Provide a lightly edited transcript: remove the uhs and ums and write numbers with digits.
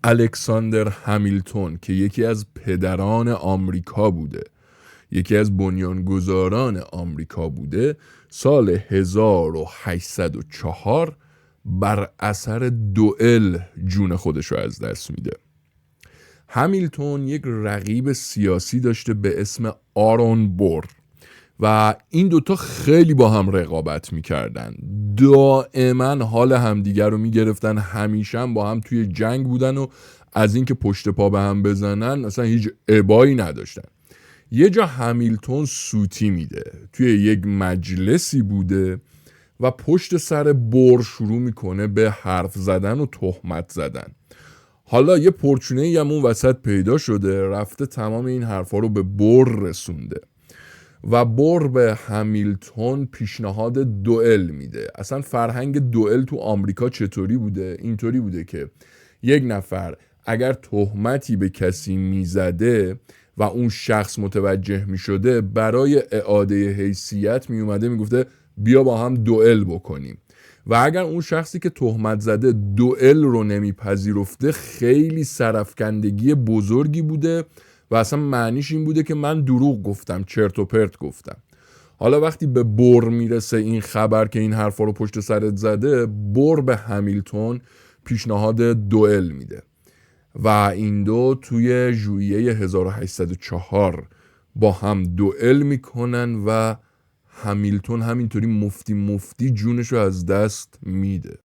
الکساندر همیلتون که یکی از پدران آمریکا بوده، یکی از بنیانگذاران آمریکا بوده، سال 1804 بر اثر دوئل جون خودش رو از دست میده. همیلتون یک رقیب سیاسی داشته به اسم آرون بور و این دوتا خیلی با هم رقابت میکردن، دائما حال همدیگر رو میگرفتن، همیشه هم با هم توی جنگ بودن و از اینکه پشت پا به هم بزنن اصلا هیچ ابایی نداشتن. یه جا همیلتون سوتی میده، توی یک مجلسی بوده و پشت سر بور شروع میکنه به حرف زدن و تهمت زدن. حالا یه پرچونه هم اون وسط پیدا شده، رفته تمام این حرفا رو به بور رسونده و بور به همیلتون پیشنهاد دوئل میده. اصلا فرهنگ دوئل تو آمریکا چطوری بوده؟ اینطوری بوده که یک نفر اگر تهمتی به کسی میزده و اون شخص متوجه میشده، برای اعاده حیثیت میومده میگفته بیا با هم دوئل بکنیم، و اگر اون شخصی که تهمت زده دوئل رو نمیپذیرفته، خیلی سرفکندگی بزرگی بوده و اصلا معنیش این بوده که من دروغ گفتم، چرت و پرت گفتم. حالا وقتی به بور میرسه این خبر که این حرفا رو پشت سرت زده، بور به همیلتون پیشنهاد دوئل میده و این دو توی ژوئیه 1804 با هم دوئل میکنن و همیلتون همینطوری مفتی جونشو از دست میده.